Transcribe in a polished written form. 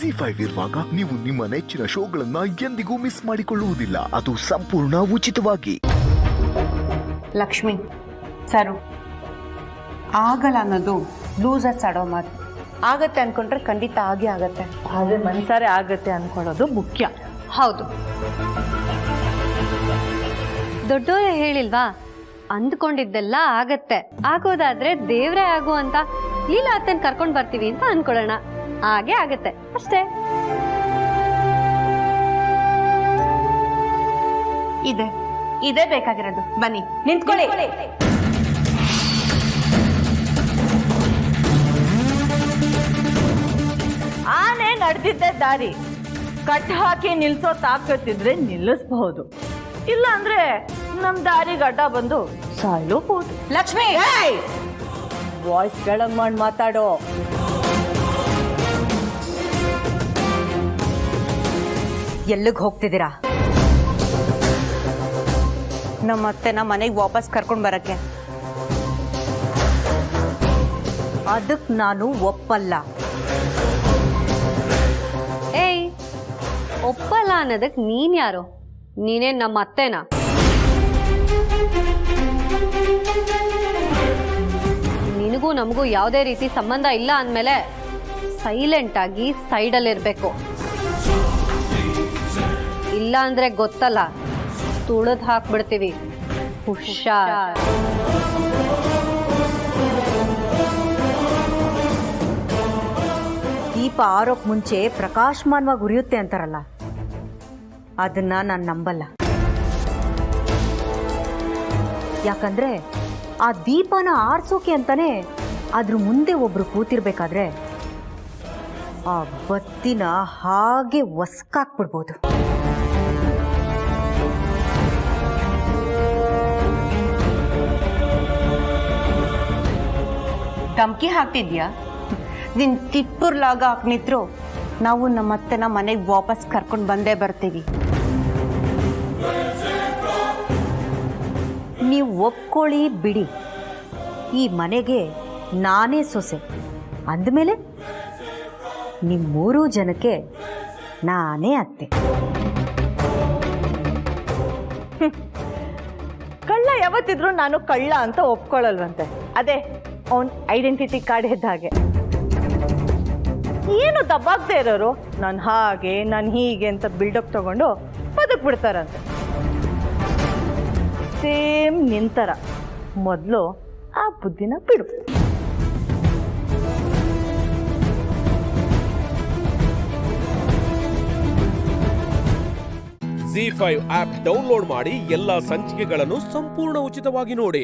Z5 ಇರುವಾಗ ನೀವು ನಿಮ್ಮ ನೆಚ್ಚಿನ ಶೋಗಳನ್ನ ಎಂದಿಗೂ ಮಿಸ್ ಮಾಡಿಕೊಳ್ಳುವುದಿಲ್ಲ. ಅದು ಸಂಪೂರ್ಣ ಉಚಿತವಾಗಿ. ಲಕ್ಷ್ಮಿ ಸರು ಆಗಲ್ಲ ಅನ್ನೋದು ಲೂಸರ್ಸ್ ಆಡೋ ಮಾತು. ಆಗತ್ತೆ ಅನ್ಕೊಂಡ್ರೆ ಖಂಡಿತ ಆಗೇ ಆಗತ್ತೆ. ಆದ್ರೆ ಮನ್ಸಾರೆ ಆಗತ್ತೆ ಅನ್ಕೊಳ್ಳೋದು ಮುಖ್ಯ. ಹೌದು, ದೊಡ್ಡೋರೇ ಹೇಳಿಲ್ವಾ, ಅಂದ್ಕೊಂಡಿದ್ದೆಲ್ಲ ಆಗತ್ತೆ. ಆಗೋದಾದ್ರೆ ದೇವ್ರೇ ಆಗು ಅಂತ ಲೀಲಾತನ್ ಕರ್ಕೊಂಡ್ ಬರ್ತೀವಿ ಅಂತ ಅನ್ಕೊಳ್ಳೋಣ. ಹಾಗೆ ಆಗತ್ತೆ ಅಷ್ಟೇ. ಇದೇ ಬೇಕಾಗಿರೋದು. ಬನ್ನಿ ನಿಂತ್ಕೊಳ್ಳಿ. ಆನೆ ನಡೆದಿದ್ದೆ ದಾರಿ ಕಟ್ ಹಾಕಿ ನಿಲ್ಸೋ ತಾಕತ್ತಿದ್ರೆ ನಿಲ್ಲಿಸಬಹುದು, ಇಲ್ಲ ಅಂದ್ರೆ ನಮ್ ದಾರಿ ಗಡ್ಡ ಬಂದು ಸಾಯ್ಲೂಬಹುದು. ಲಕ್ಷ್ಮಿ ವಾಯ್ಸ್ ಕೆಳಗ್ ಮಾಡಿ ಮಾತಾಡೋ. ಎಲ್ಲಿಗೆ ಹೋಗ್ತಿದ್ದೀರಾ? ನಮ್ಮ ಅತ್ತೆನ ಮನೆಗೆ ವಾಪಸ್ ಕರ್ಕೊಂಡು ಬರಕ್ಕೆ. ಅದಕ್ ನಾನು ಒಪ್ಪಲ್ಲ. ಏಯ್, ಒಪ್ಪಲ್ಲ ಅನ್ನೋದಕ್ ನೀನ್ ಯಾರು? ನೀನೇನ್ ನಮ್ಮ ಅತ್ತೆನಾ? ನಿನಗೂ ನಮಗೂ ಯಾವುದೇ ರೀತಿ ಸಂಬಂಧ ಇಲ್ಲ ಅಂದ್ಮೇಲೆ ಸೈಲೆಂಟ್ ಆಗಿ ಸೈಡಲ್ಲಿರ್ಬೇಕು. ಇಲ್ಲ ಅಂದ್ರೆ ಗೊತ್ತಲ್ಲ, ತುಳಿದ್ ಹಾಕ್ಬಿಡ್ತೀವಿ. ಹುಷಾರ್. ದೀಪ ಆರೋಕ್ ಮುಂಚೆ ಪ್ರಕಾಶಮಾನವಾಗಿ ಉರಿಯುತ್ತೆ ಅಂತಾರಲ್ಲ, ಅದನ್ನ ನಾನು ನಂಬಲ್ಲ. ಯಾಕಂದ್ರೆ ಆ ದೀಪನ ಆರ್ಸೋಕೆ ಅಂತಾನೆ ಅದ್ರ ಮುಂದೆ ಒಬ್ರು ಕೂತಿರ್ಬೇಕಾದ್ರೆ ಆ ಬತ್ತಿನ ಹಾಗೆ ಒಸ್ಕಾಕ್ಬಿಡ್ಬೋದು. ಧಮ್ಕಿ ಹಾಕ್ತಿದ್ಯಾ? ನಿನ್ ತಿಪ್ಪುರ್ಲಾಗ ಹಾಕ್ನಿದ್ರು ನಾವು ನಮ್ಮ ಅತ್ತೆನ ಮನೆಗೆ ವಾಪಸ್ ಕರ್ಕೊಂಡು ಬಂದೇ ಬರ್ತೀವಿ. ನೀವು ಒಪ್ಕೊಳ್ಳಿ ಬಿಡಿ, ಈ ಮನೆಗೆ ನಾನೇ ಸೊಸೆ ಅಂದಮೇಲೆ ನಿಮ್ಮೂರು ಜನಕ್ಕೆ ನಾನೇ ಅತ್ತೆ. ಕಳ್ಳ ಯಾವತ್ತಿದ್ರು ನಾನು ಕಳ್ಳ ಅಂತ ಒಪ್ಕೊಳ್ಳಲ್ವಂತೆ. ಅದೇ ಅವನ್ ಐಡೆಂಟಿಟಿ ಕಾರ್ಡ್ ಇದ್ದ ಹಾಗೆ. ಏನು ದಬ್ಬಾಗ್ದೇ ಇರೋರು ನಾನು ಹಾಗೆ ನಾನು ಹೀಗೆ ಅಂತ ಬಿಲ್ಡಪ್ ತಗೊಂಡು ಬದುಕ್ ಬಿಡ್ತಾರಂತೆ. ಸೇಮ್ ನಿಂತರ ಮೊದಲು ಆ ಬುದ್ಧಿನ ಬಿಡು. Z5 ಆಪ್ ಡೌನ್ಲೋಡ್ ಮಾಡಿ ಎಲ್ಲಾ ಸಂಚಿಕೆಗಳನ್ನು ಸಂಪೂರ್ಣ ಉಚಿತವಾಗಿ ನೋಡಿ.